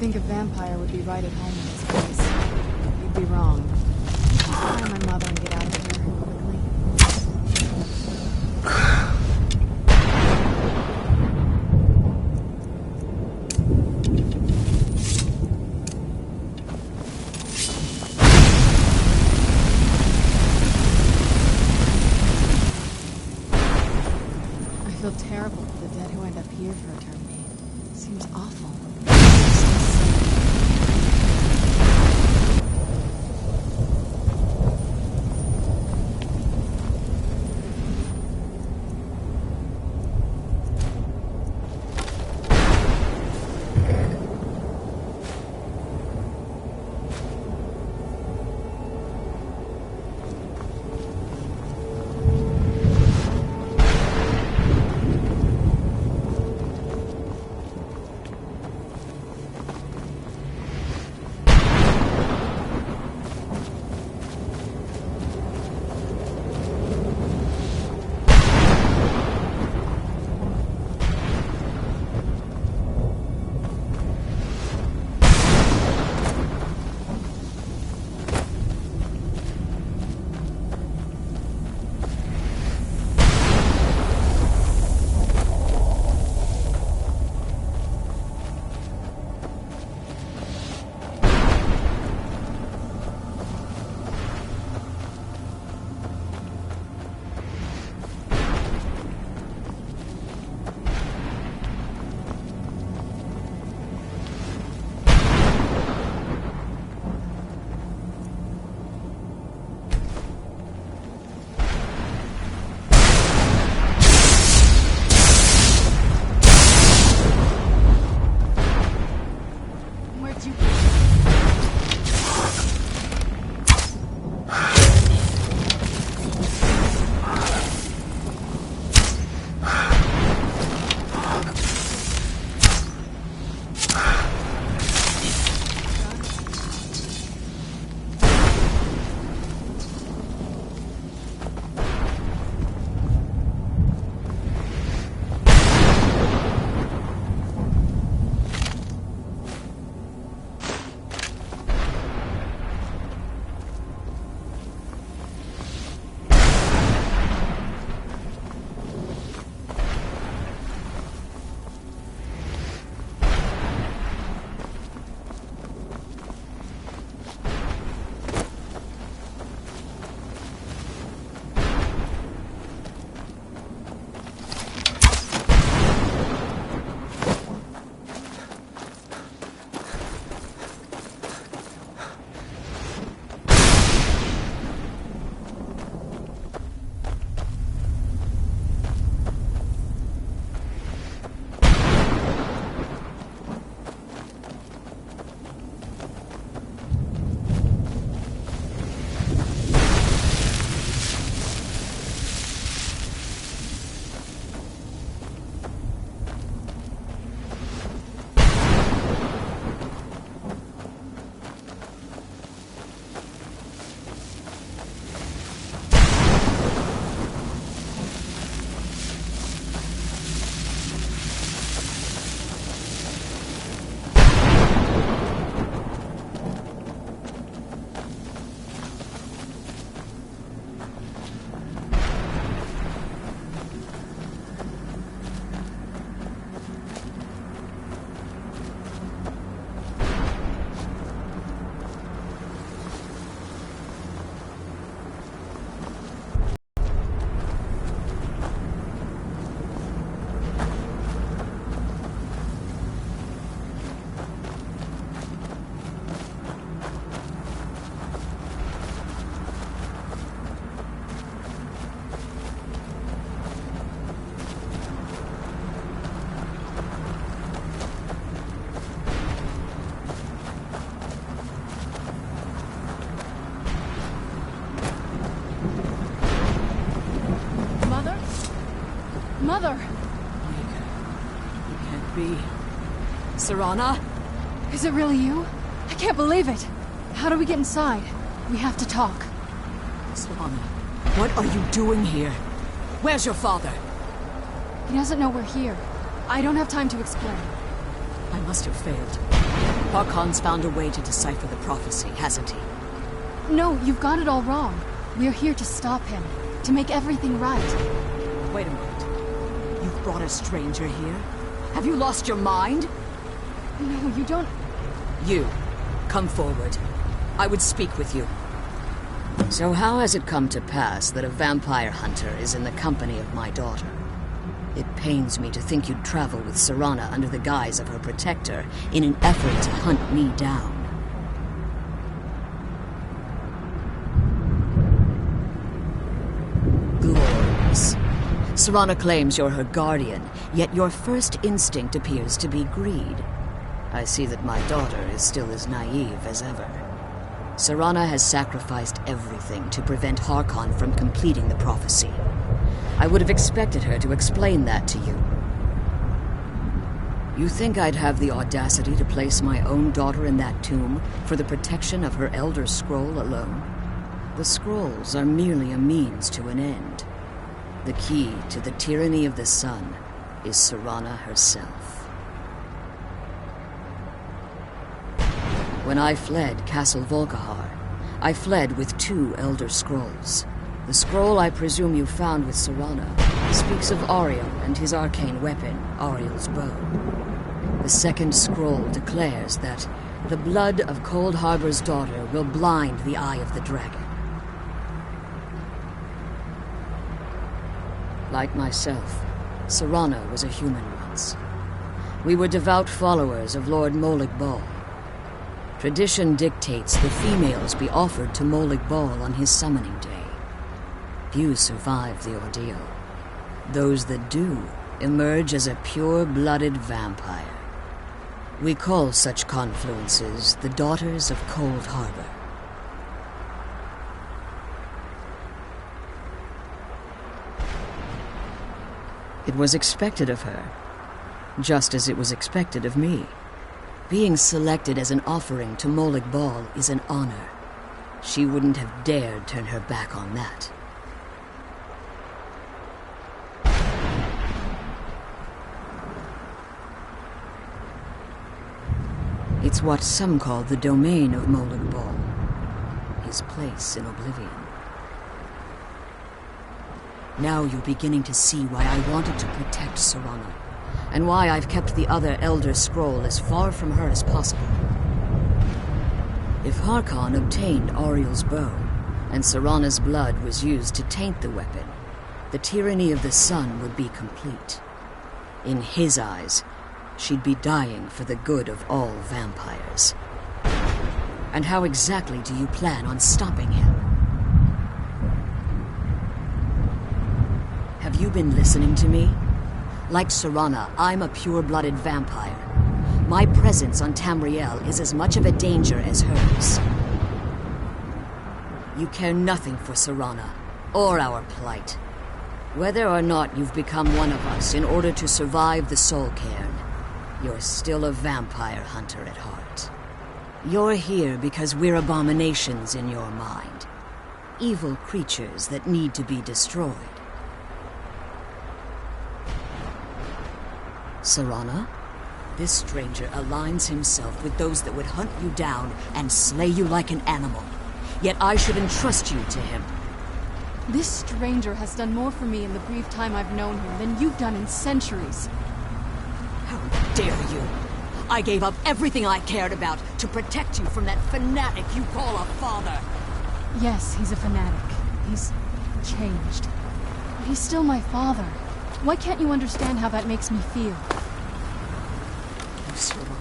think a vampire would be right at home in this place. You'd be wrong. I'll find my mother and get out of here quickly. I feel terrible for the dead who end up here for eternity. Seems awful. Mother! It can't be. Serana? Is it really you? I can't believe it! How do we get inside? We have to talk. Serana, what are you doing here? Where's your father? He doesn't know we're here. I don't have time to explain. I must have failed. Harkon's found a way to decipher the prophecy, hasn't he? No, you've got it all wrong. We're here to stop him, to make everything right. Wait a minute. You've brought a stranger here? Have you lost your mind? No, you don't... You, come forward. I would speak with you. So how has it come to pass that a vampire hunter is in the company of my daughter? It pains me to think you'd travel with Serana under the guise of her protector in an effort to hunt me down. Glorious. Serana claims you're her guardian, yet your first instinct appears to be greed. I see that my daughter is still as naive as ever. Serana has sacrificed everything to prevent Harkon from completing the prophecy. I would have expected her to explain that to you. You think I'd have the audacity to place my own daughter in that tomb for the protection of her Elder Scroll alone? The scrolls are merely a means to an end. The key to the tyranny of the sun is Serana herself. When I fled Castle Volkihar, I fled with 2 Elder Scrolls. The scroll I presume you found with Serana speaks of Ariel and his arcane weapon, Ariel's bow. The second scroll declares that the blood of Cold Harbor's daughter will blind the eye of the dragon. Like myself, Serana was a human once. We were devout followers of Lord Molig Bal. Tradition dictates the females be offered to Molig Bal on his summoning day. Few survive the ordeal. Those that do emerge as a pure-blooded vampire. We call such confluences the Daughters of Cold Harbor. It was expected of her, just as it was expected of me. Being selected as an offering to Molig Bal is an honor. She wouldn't have dared turn her back on that. It's what some call the domain of Molig Bal, his place in oblivion. Now you're beginning to see why I wanted to protect Serana, and why I've kept the other Elder Scroll as far from her as possible. If Harkon obtained Ariel's bow, and Serana's blood was used to taint the weapon, the tyranny of the sun would be complete. In his eyes, she'd be dying for the good of all vampires. And how exactly do you plan on stopping him? Have you been listening to me? Like Serana, I'm a pure-blooded vampire. My presence on Tamriel is as much of a danger as hers. You care nothing for Serana, or our plight. Whether or not you've become one of us in order to survive the Soul Cairn, you're still a vampire hunter at heart. You're here because we're abominations in your mind. Evil creatures that need to be destroyed. Serana, this stranger aligns himself with those that would hunt you down and slay you like an animal. Yet I should entrust you to him. This stranger has done more for me in the brief time I've known him than you've done in centuries. How dare you! I gave up everything I cared about to protect you from that fanatic you call a father! Yes, he's a fanatic. He's changed. But he's still my father. Why can't you understand how that makes me feel? Serana,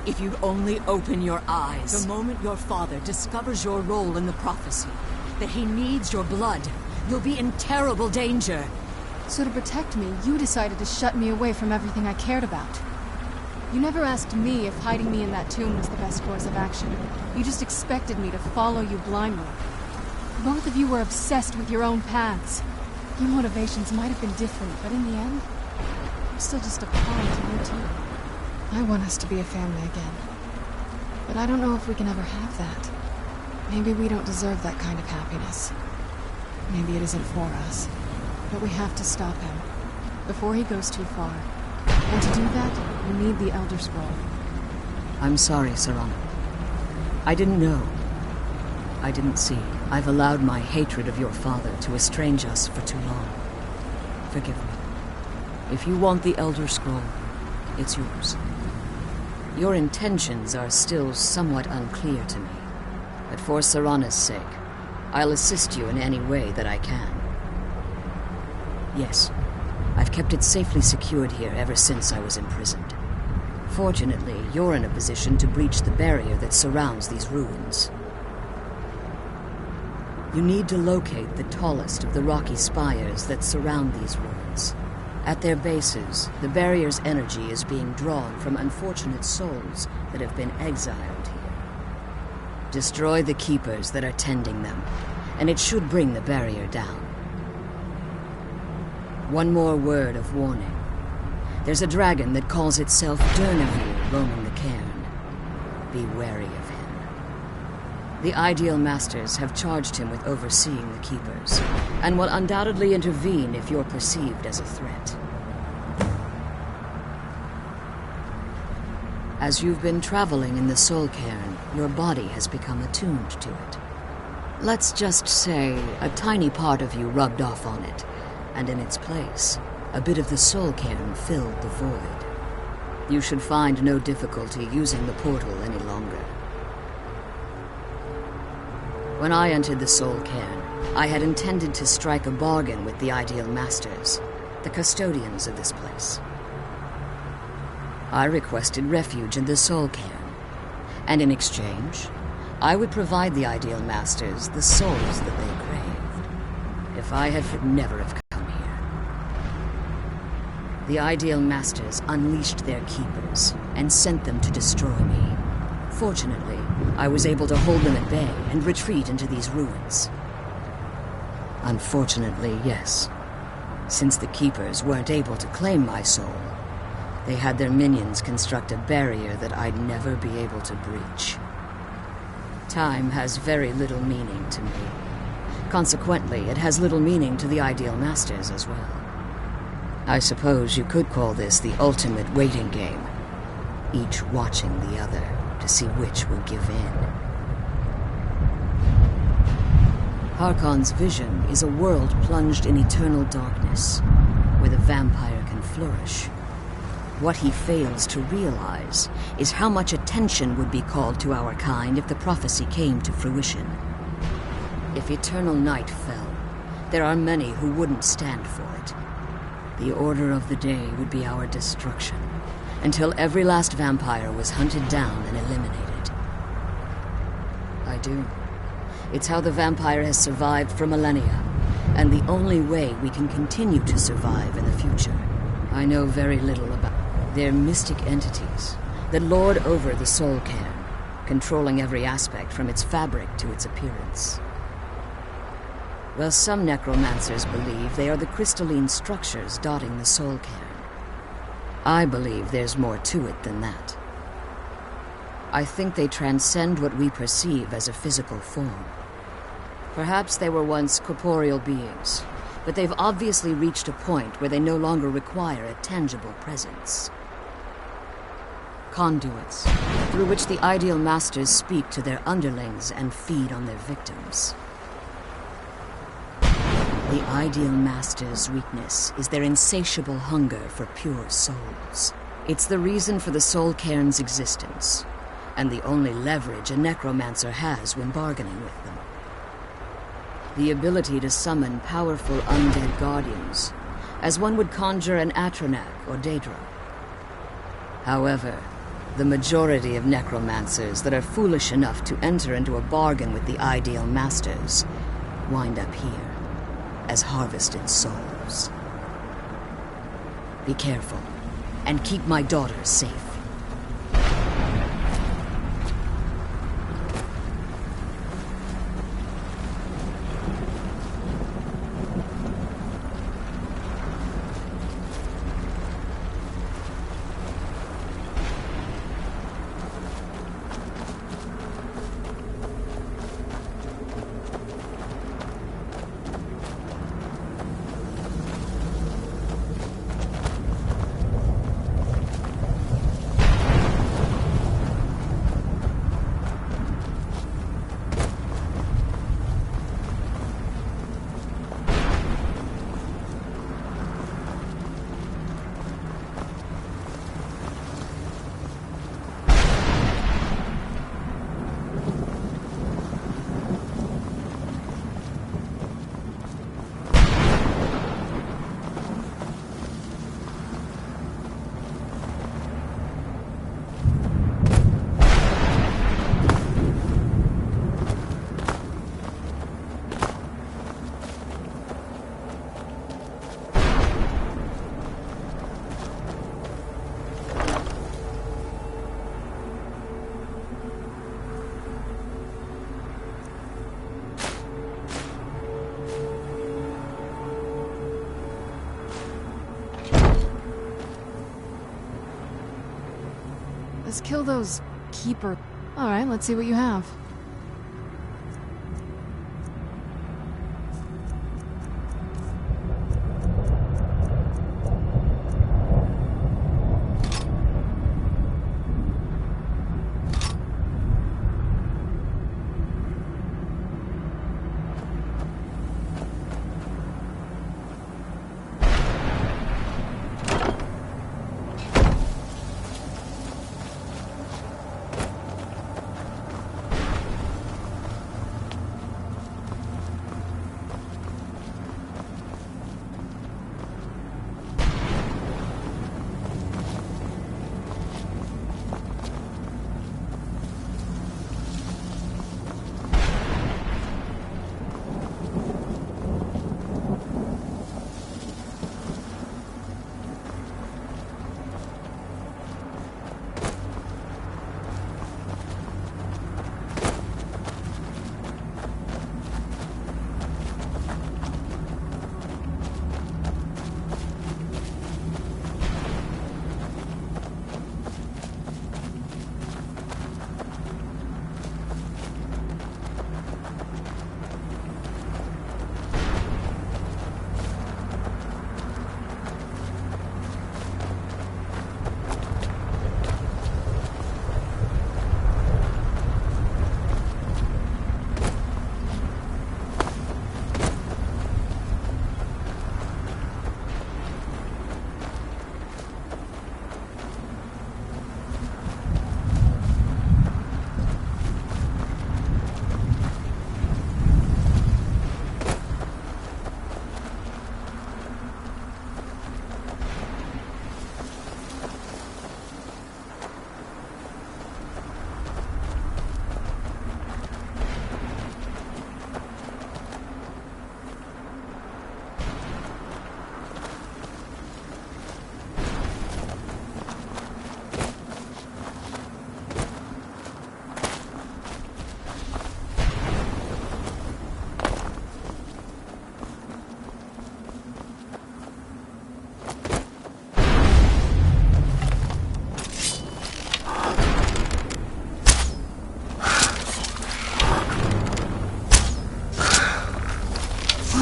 if you'd only open your eyes. The moment your father discovers your role in the prophecy, that he needs your blood, you'll be in terrible danger. So to protect me, you decided to shut me away from everything I cared about. You never asked me if hiding me in that tomb was the best course of action. You just expected me to follow you blindly. Both of you were obsessed with your own paths. Your motivations might have been different, but in the end, I'm still just a pawn to you too. I want us to be a family again. But I don't know if we can ever have that. Maybe we don't deserve that kind of happiness. Maybe it isn't for us. But we have to stop him, before he goes too far. And to do that, we need the Elder Scroll. I'm sorry, Serrano. I didn't know. I didn't see. I've allowed my hatred of your father to estrange us for too long. Forgive me. If you want the Elder Scroll, it's yours. Your intentions are still somewhat unclear to me, but for Serrana's sake, I'll assist you in any way that I can. Yes, I've kept it safely secured here ever since I was imprisoned. Fortunately, you're in a position to breach the barrier that surrounds these ruins. You need to locate the tallest of the rocky spires that surround these ruins. At their bases, the barrier's energy is being drawn from unfortunate souls that have been exiled here. Destroy the keepers that are tending them, and it should bring the barrier down. One more word of warning. There's a dragon that calls itself Durnavir roaming the cairn. Be wary of him. The Ideal Masters have charged him with overseeing the Keepers, and will undoubtedly intervene if you're perceived as a threat. As you've been traveling in the Soul Cairn, your body has become attuned to it. Let's just say a tiny part of you rubbed off on it, and in its place, a bit of the Soul Cairn filled the void. You should find no difficulty using the portal any longer. When I entered the Soul Cairn, I had intended to strike a bargain with the Ideal Masters, the custodians of this place. I requested refuge in the Soul Cairn, and in exchange, I would provide the Ideal Masters the souls that they craved. If I had never have come here. The Ideal Masters unleashed their keepers and sent them to destroy me. Fortunately, I was able to hold them at bay and retreat into these ruins. Unfortunately, yes. Since the Keepers weren't able to claim my soul, they had their minions construct a barrier that I'd never be able to breach. Time has very little meaning to me. Consequently, it has little meaning to the Ideal Masters as well. I suppose you could call this the ultimate waiting game, each watching the other to see which will give in. Harkon's vision is a world plunged in eternal darkness, where the vampire can flourish. What he fails to realize is how much attention would be called to our kind if the prophecy came to fruition. If eternal night fell, there are many who wouldn't stand for it. The order of the day would be our destruction, until every last vampire was hunted down and eliminated. I do. It's how the vampire has survived for millennia, and the only way we can continue to survive in the future. I know very little about. They're mystic entities that lord over the Soul Cairn, controlling every aspect from its fabric to its appearance. Well, some necromancers believe they are the crystalline structures dotting the Soul Cairn. I believe there's more to it than that. I think they transcend what we perceive as a physical form. Perhaps they were once corporeal beings, but they've obviously reached a point where they no longer require a tangible presence. Conduits, through which the Ideal Masters speak to their underlings and feed on their victims. The Ideal Masters' weakness is their insatiable hunger for pure souls. It's the reason for the Soul Cairn's existence, and the only leverage a necromancer has when bargaining with them. The ability to summon powerful undead guardians, as one would conjure an Atronak or Daedra. However, the majority of necromancers that are foolish enough to enter into a bargain with the Ideal Masters wind up here as harvested souls. Be careful, and keep my daughter safe. Let's kill those keeper. Alright, let's see what you have.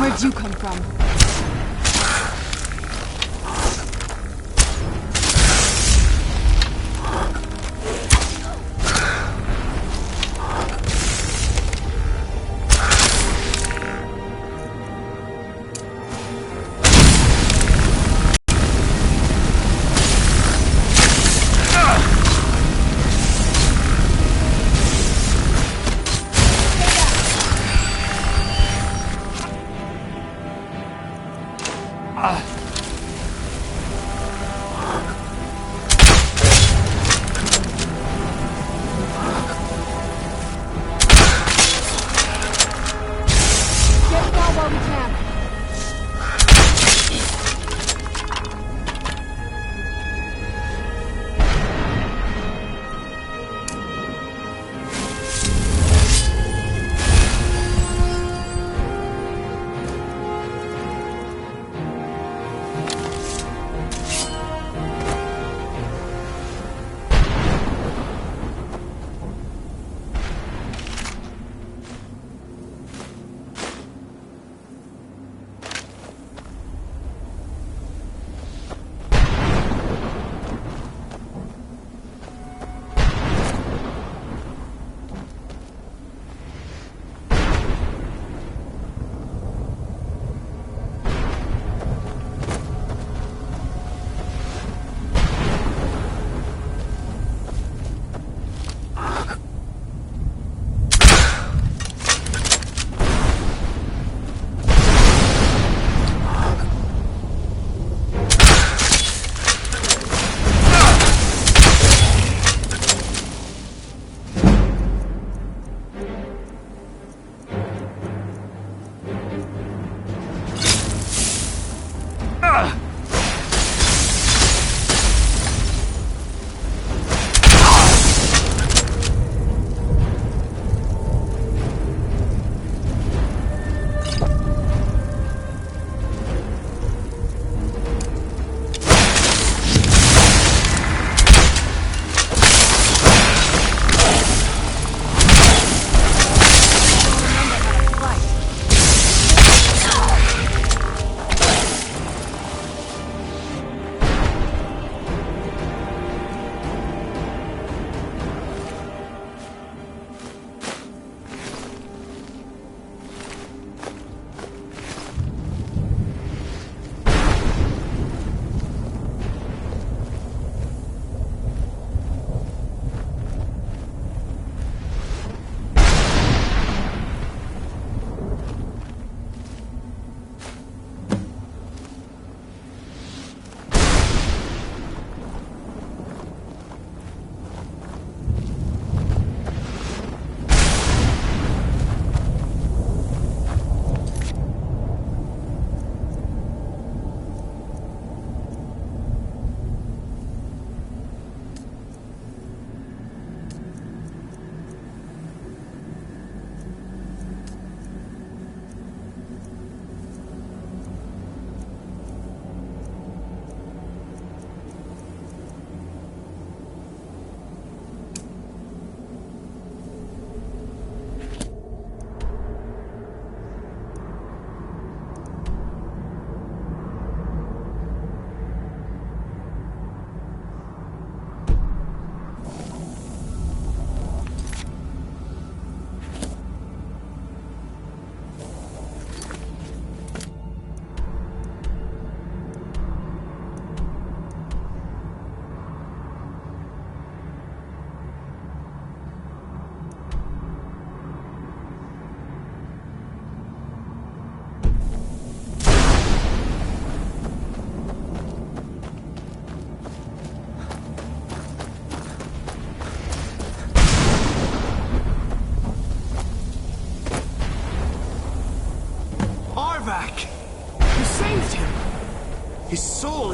Where'd you come from?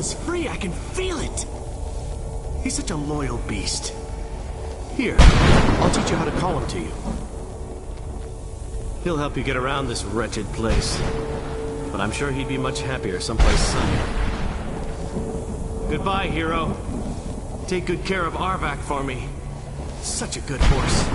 is free. I can feel it. He's such a loyal beast. Here, I'll teach you how to call him to you. He'll help you get around this wretched place. But I'm sure he'd be much happier someplace sunnier. Goodbye, hero. Take good care of Arvak for me. Such a good horse.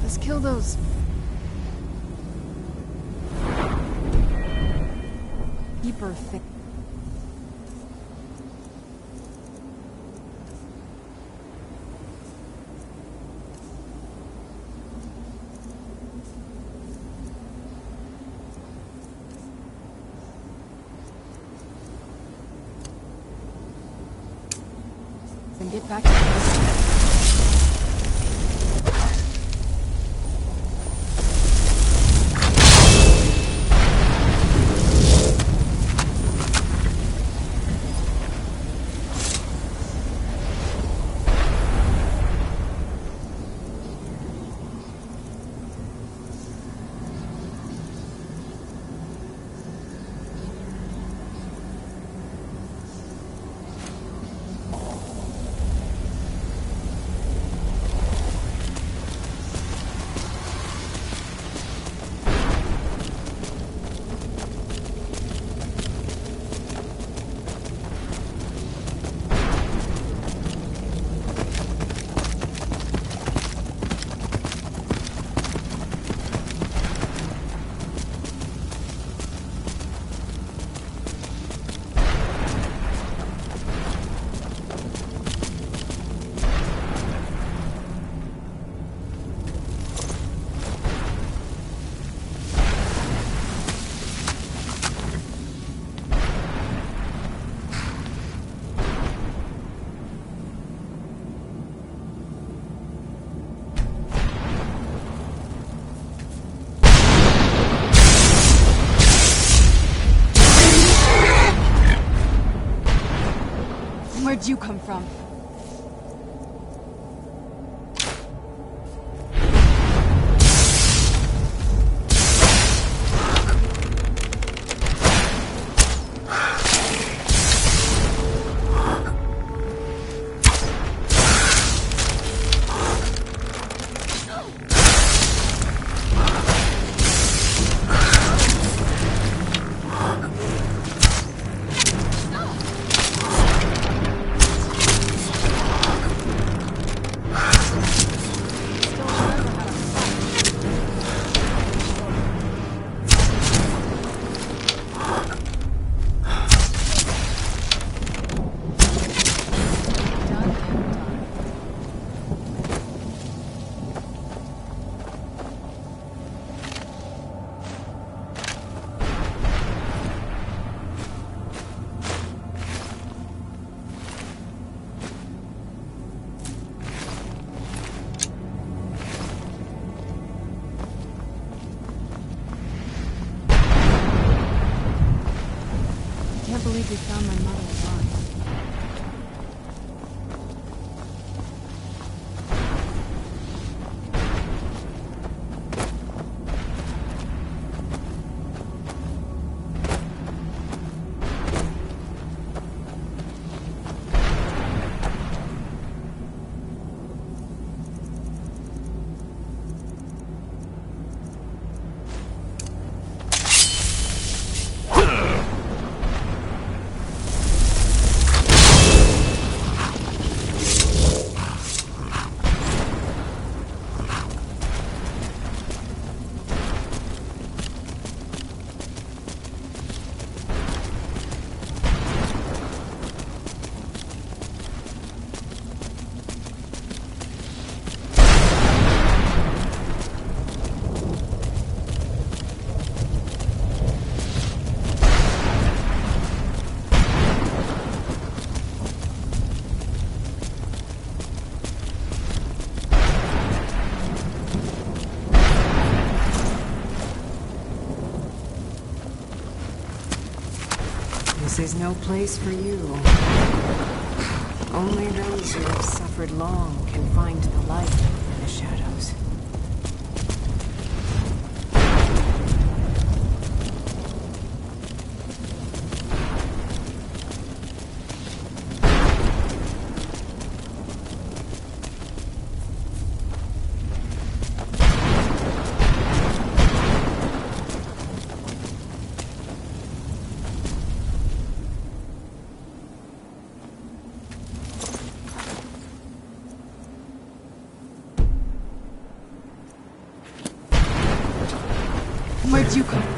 Let's kill those... Keeper thing. Then get back to the... Where'd you come from? I can't believe we found my mother alive. This is no place for you. Only those who have suffered long can find the light in the shadows. Where'd you come from?